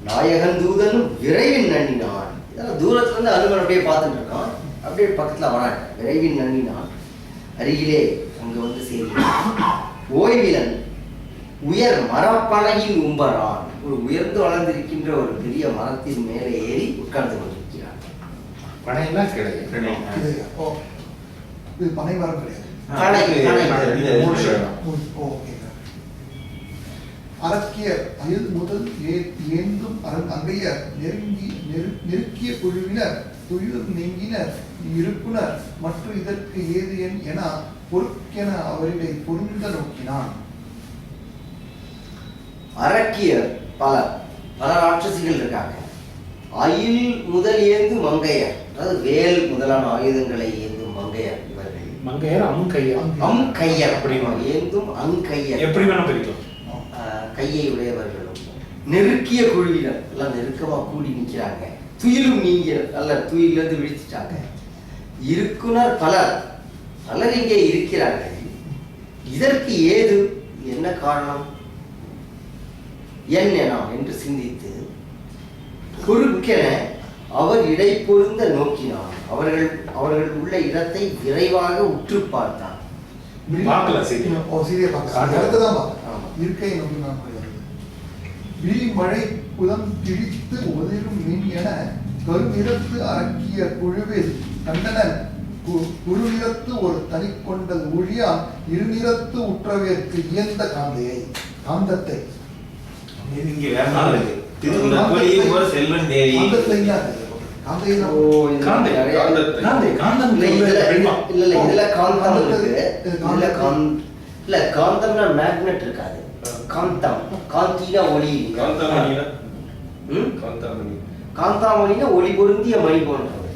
நாயகன் தூதனும் விரைவின் நன்னினான். இதெல்லாம் தூரத்துல இருந்து அனுமன் அப்படியே பார்த்துட்டு இருக்கான். அப்படியே பக்கத்துல வரான், விரைவின் நன்னினான். அருகிலே அங்க வந்து சேர்ந்தான். ஓய்விலன் உயர் மரப்பலகின் உம்பரான், ஒரு உயர்ந்து வளர்ந்திருக்கின்ற ஒரு பெரிய மரத்தின் மேலே ஏறி உட்கார்ந்து கொண்டிருக்கிறார். பனைனா கிடையாது, பனை மரம் கிடையாது. அரக்கியர் அயல் முதல் ஏந்தும் அங்கையர் நெருக்கிய குழுவினர் துயில் நீங்கினர் இருப்புனர் மற்றும் இதற்கு ஏது என பொறுக்கென அவரிடை பொருந்த நோக்கினான். அரக்கியர் பல ராட்சசிகள் இருக்காங்க. அயில் முதல் ஏந்து மங்கையர், அதாவது வேல் முதலான ஆயுதங்களை ஏந்தும் மங்கையர் இவர்கள். மங்கையர் அங்கையர் அப்படிமா ஏந்தும் அங்கையர் எப்படி வேணா பிரிக்கலாம். கையை உடையவர்களும் நெருக்கிய குழுவினர் எல்லாம் நெருக்கமா கூடி நிற்கிறாங்க. துயிலும் நீங்க அல்ல துயிலிருந்து விழிச்சிட்டாங்க. இருக்குனர் பலர் இங்கே இருக்கிறார்கள். இதற்கு ஏது என்ன காரணம் என்ன என்று சிந்தித்து குறுக்கென அவர் இடை பொருந்த நோக்கினார். அவர்கள் உள்ள இடத்தை விரைவாக உற்று பார்த்தார். இருக்கை மழை புலம் கிழித்து ஒதிரும் மின் என கருநிறத்து அரக்கிய குழுவில் கண்டனர். குழுநிறத்து ஒரு தனி கொண்டல் ஊழியா இருநிறத்து உற்றவேற்கு இயந்த காந்தத்தை செல்வன் தேவி காந்தம்னா மேக்னெட் இருக்காது. காந்தம் காந்தினா ஒளி, காந்தாமணினா ஒளி பொருந்திய மணி போன்றது.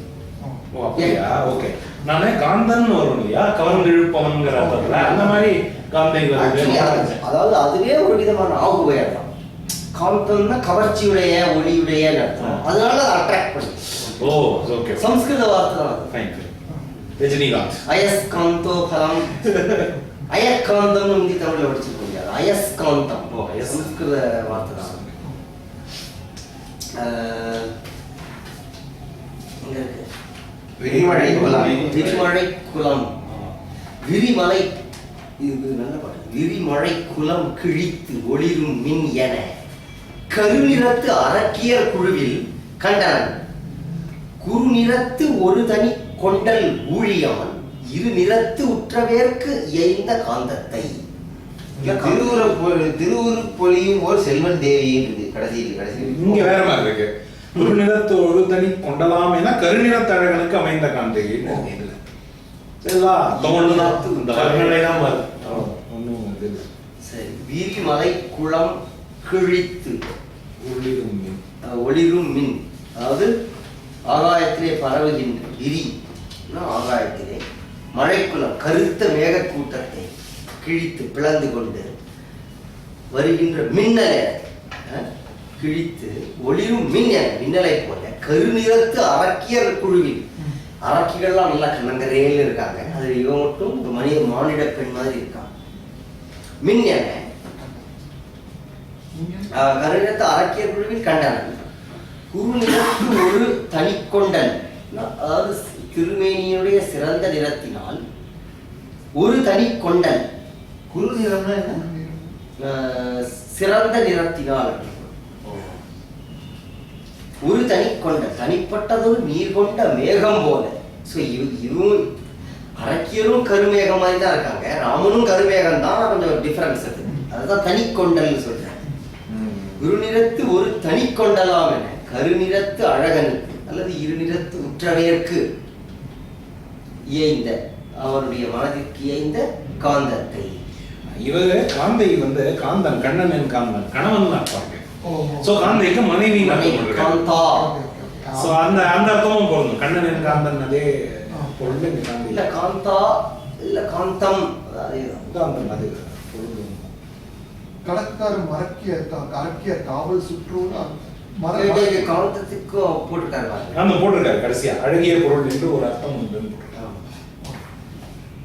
நானே காந்தன் வரும் இல்லையா, கவர்ந்து இழுப்பவன்கிற அந்த மாதிரி காந்தை. அதாவது அதுவே ஒரு விதமான ஆகுபெயர் தான். காந்தம்னா கவர்ச்சியுடைய ஒளியுடைய அர்த்தம். அதனால அட்ராக்ட் பண்ணி. ஓ ஓகே, சம்ஸ்கிருத வார்த்தை தான். ஃபைன். ரஜினிகாந்த் அயஸ்காந்தோ பலம் அயக்காந்தம் வந்து தமிழ்ல படிச்சிருக்க முடியாது. அயஸ்காந்தம் சம்ஸ்கிருத வார்த்தை தான். விரிமழை குலம் விரிமலை, இது நல்ல பாட்டு. விரிமழை குலம் கிழித்து ஒளிரும் மின் என கருநிறத்து அரக்கியர் குழுவில் கண்டனன். குறுநிறத்து ஒரு தனி கொண்டல் ஊழியான் இரு நிறத்து உற்றவேற்கு எய்ந்த காந்தத்தை. திருவுருப்பொழியும் ஒரு செல்வன் தேவி கடைசியில் இங்க வேற மாதிரி இருக்கு. ஒரு நிறத்து ஒரு தனி கொண்டலாம் என கருநிறத்தழகனுக்கு அமைந்த காந்தை. விரிமலை குளம் கிழித்து ஒளிரும் மின், அதாவது ஆகாயத்திலே பரவுகின்ற விரி, ஆகாயத்திலே மழைக்குளம் கருத்த மேக கூட்டத்தை கிழித்து பிளந்து கொண்டு வருகின்ற மின்னலை கிழித்து ஒளிரும் மின் என மின்னலை போல கருநிறத்து அரக்கியர் குழுவில், அரக்கிகள்லாம் நல்லா கண்ணங்கரையில் இருக்காங்க. அது இவன் மட்டும் ஒரு மானிட பெண் மாதிரி இருக்கான். மின் என கருநிறத்து அரக்கியர் குழுவில் கண்டனன். குறுநிறத்து ஒரு தனி கொண்டன், அதாவது திருமேனியுடைய சிறந்த நிறத்தினால் ஒரு தனி கொண்டன். குரு நிறம்னா என்ன? சிறந்த நிறத்தினால் ஒரு தனி கொண்டன், தனிப்பட்டதொரு நீர் கொண்ட மேகம் போல. இதுவும் அரக்கியரும் கருமேகம் மாதிரி தான் இருக்காங்க. ராமனும் கருமேகம் தான், கொஞ்சம் டிஃபரன்ஸ் அது. அதுதான் தனி கொண்டல் சொல்றேன். குருநிறத்து ஒரு தனி கொண்டலாம் என கருநிறத்து அழகனுக்கு அல்லது இருநிறத்து உற்றவையற்கு இயைந்த, அவருடைய மனதிற்கு இயைந்த காந்தத்தை. இவரு காந்தை வந்து காந்தன், கண்ணனின் காந்தன் கணவன் இருப்பாங்க. சோ காந்தைக்கு மனைவி காந்தா. சோ அந்த அர்த்தமும் பொருந்தும். கண்ணனின் காந்தன் அதே பொருள். இல்ல காந்தா இல்ல காந்தம் காந்தன் அது பொருந்தும். கடற்காரும் அரக்கிய காவல் சுற்றுவதால் காந்தத்துக்கு போட்டுருக்காரு. போட்டிருக்காரு கடைசியா அழகிய பொருள் என்று ஒரு அர்த்தம் உண்டு.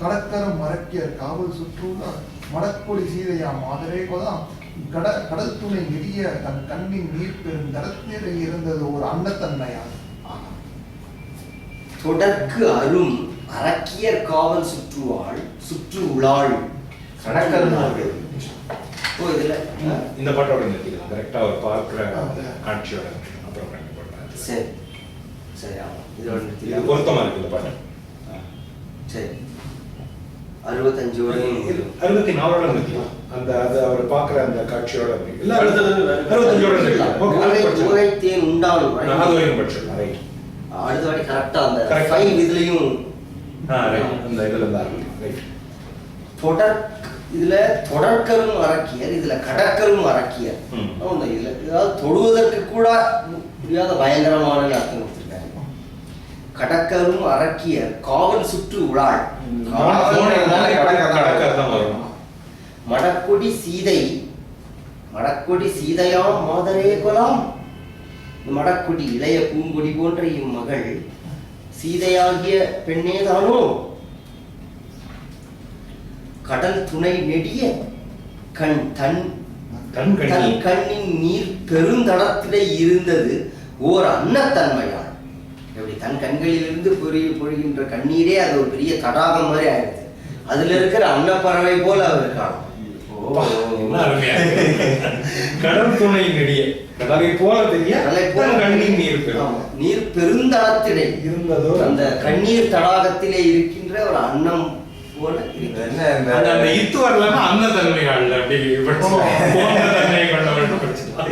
கடற்கரம் மரக்கியர் காவல் சுற்றுவதால் மடக்கொடி சீதையா மாதரே கொதாம் கடல் துணை நெடிய தன் கண்ணின் நீர் பெரும் தரத்திலே இருந்தது ஒரு அன்னத்தன்மையால். தொடர்க்கு அரும் அரக்கியர் காவல் சுற்றுவாள் சுற்று உளாள் கடற்கரம். இதுல இந்த பாட்டோட நிறுத்திக்கலாம். கரெக்டா ஒரு பார்க்கிற காட்சியோட அப்புறம் போடுறாரு. சரி சரி, ஆமா இதோட பொருத்தமா இருக்கு இந்த பாட்டு. சரி. 65 வருடம் 64 நிறுத்திக்கலாம். அந்த அது அவர் பார்க்குற அந்த காட்சியோட அப்படி இல்லை, அடுத்தது 65 நிறுத்திக்கலாம். உரைத்தேன் உண்டானும் அது வரைக்கும் படிச்சிடலாம். ரைட். அடுத்த வாட்டி கரெக்டா அந்த Correct. 5 இதுலயும் ரைட். அந்த இதுல தான் ரைட். தொடர் இதுல தொடர்கரும் அரக்கியர், இதுல கடற்கரும் அரக்கியர். இந்த இதுல ஏதாவது தொடுவதற்கு கூட முடியாத பயங்கரமான அர்த்தம் கொடுத்திருக்காங்க. கடற்கரும் அரக்கியர் காவல் சுற்று உழாள் மடக்கொடி சீதை, மடக்கொடி சீதையாம் மாதரே கொலாம். மடக்கொடி இளைய பூங்கொடி போன்ற இம்மகள் சீதையாகிய பெண்ணேதானோ. கடல் துணை நெடிய தன் கண்ணின் நீர் பெருந்தடத்திலே இருந்தது ஓர் அன்னத்தன்மையால். எப்படி தன் கண்களிலிருந்து பொழிகின்ற கண்ணீரே அது ஒரு பெரிய தடாகம் மாதிரி ஆயிடுது. அதுல இருக்கிற அன்னப்பறவை போல அவர் இருக்காங்க. கடல் துணை நெடிய கடலை போல தெரிய கண்ணின் நீர் பெருந்தடத்திலே இருந்ததோ அந்த கண்ணீர் தடாகத்திலே இருக்கின்ற ஒரு அன்னம் போல அந்த இத்து வரலன்னா அன்னத்தன்மைகள் அப்படி தன்மையை கொண்டவர்கள் படிச்சுக்கலாம்.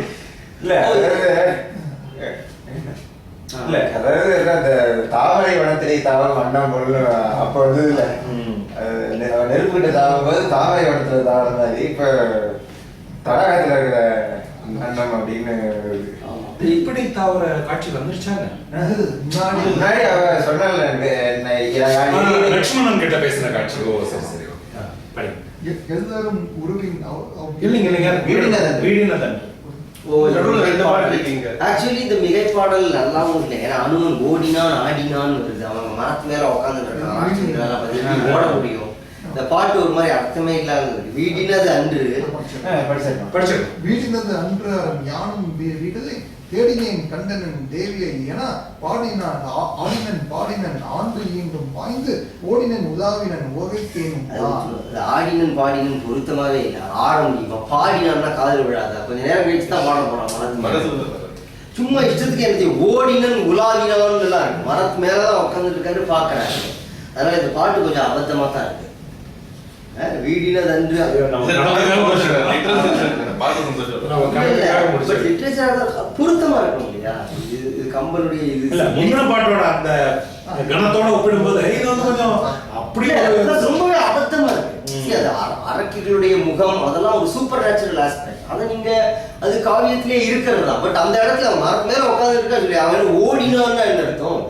இல்ல அதாவது அந்த தாமரை வனத்திலே தாவம் வண்ணம் பொருள் அப்ப வந்து இல்ல நெருப்பு கிட்ட தாவும் போது தாமரை வனத்துல தாவற மாதிரி இப்ப தடாகத்துல இருக்கிற அன்னம் அப்படின்னு இப்படி தாவர காட்சி வந்துருச்சாங்க. முன்னாடி அவ சொன்னால லட்சுமணன் கிட்ட பேசின காட்சி. ஓ சரி சரி படி. எல்லாரும் உருவின் இல்லைங்க வீடினதன். ஆக்சுவலி இந்த மிகைப்பாடல் நல்லாவும் இல்லை. ஏன்னா அனுமன் ஓடினான் ஆடினான்னு வருது. அவங்க மரத்து மேல உட்காந்துட்டு ஓட முடியும். இந்த பாட்டு ஒரு மாதிரி அர்த்தமே இல்லாத வீடினது அன்று வீடினது அன்று ஞானம் வீட்டதை தேடினேன் கண்டனன் தேவியை என பாடினான் ஆடினன் பாடினன் ஆண்டு ஈண்டும் பாய்ந்து ஓடினன் உலாவினன் ஓகைத்தேனும். ஆடினன் பாடினன் பொருத்தமாவே இல்லை. ஆட முடியுமா? பாடினான்னா காதல் விழாதா? கொஞ்ச நேரம் கழிச்சு தான் பாட போறான். சும்மா இஷ்டத்துக்கு எனக்கு ஓடினன் உலாவினான்னு எல்லாம் இருக்கு. மரத்து மேலதான் உட்காந்துட்டு இருக்காரு பாக்குறாரு. அதனால இந்த பாட்டு கொஞ்சம் அபத்தமா தான் இருக்கு. வீடினது பொருத்தமா இருக்கும் இல்லையா? இது கம்பனுடைய இது முன்ன பாட்டோட அந்த கணத்தோட ஒப்பிடும்போது இது வந்து கொஞ்சம் அப்படியே ரொம்பவே அபத்தமா இருக்கு. அது அரக்கிகளுடைய முகம் அதெல்லாம் ஒரு சூப்பர் நேச்சுரல் ஆஸ்பெக்ட். அதை நீங்க அது காவியத்திலே இருக்கிறது தான். பட் அந்த இடத்துல மரத்து மேல உட்காந்து இருக்கா சொல்லி அவன் ஓடினான்னா என்ன அர்த்தம்?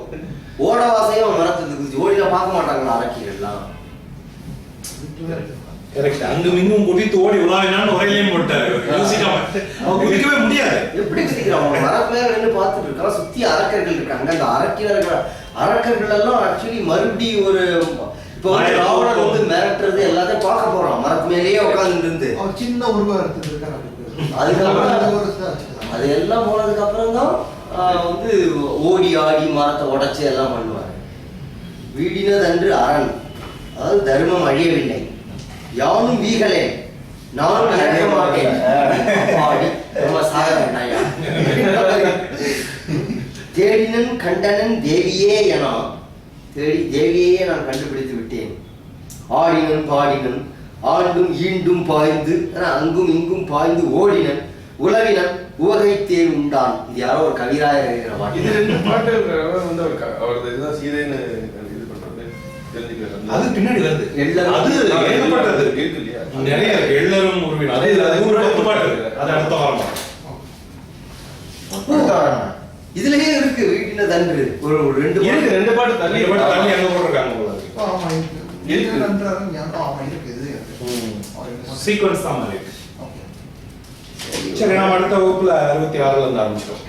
ஓட வாசையும் மரத்துக்கு குதிச்சு ஓடினா பார்க்க மாட்டாங்களா அரக்கிகள்லாம்? அங்கு மின்னும் குதித்து ஓடி உலாவினான்னு ஒரேலையும் போட்டாரு. குதிக்கவே முடியாது. எப்படி குதிக்கிறான்? மரத்து மேல நின்று பார்த்துட்டு இருக்கான். சுத்தி அரக்கர்கள் இருக்காங்க. அந்த அரக்கர்கள் எல்லாம் ஆக்சுவலி மறுபடியும் ஒரு இப்போ ராவணன் வந்து மிரட்டுறது எல்லாத்தையும் பார்க்க போறான். மரத்து மேலேயே உட்கார்ந்து இருந்து சின்ன உருவம் அதுக்கப்புறம் அது எல்லாம் போனதுக்கு அப்புறம் தான் வந்து ஓடி ஆடி மரத்தை உடைச்சு எல்லாம் பண்ணுவாரு. வீடினது அன்று அரண், அதாவது தர்மம் அழியவில்லை. யானும் வீகலே நானும் இறக்க மாட்டேன். தேடினன் கண்டனன் தேவியே என தேவியே நான் கண்டுபிடித்து விட்டேன். ஆடினன் பாடினன் ஆண்டும் ஈண்டும் பாய்ந்து அங்கும் இங்கும் பாய்ந்து ஓடினன் உலவினன் உவகைத்தேன் உண்டான். இது யாரோ ஒரு கவிராயர் எழுதுகிற பாட்டு. இது ரெண்டு பாட்டு வந்து அவரது இதுதான் சீதைன்னு இது பண்றது தெரிஞ்சுக்கிறாரு. அது பின்னாடி வருது. அது ஏகப்பட்டது இருக்கு இல்லையா? நிறைய இருக்கு. எல்லரும் உருவின் அது ஒரு 10 பாட்டு இருக்கு. அது அடுத்த வாரம் இதுலயே இருக்கு. வீட்டினது அன்று ஒரு 2 பாட்டு தள்ளி தள்ளி அங்க போட்டிருக்காங்க போல இருக்கு. சீக்வன்ஸ் தான் மாதிரி இருக்கு. சரி, நாம அடுத்த வகுப்புல 66ல இருந்து ஆரம்பிச்சிட்டோம்.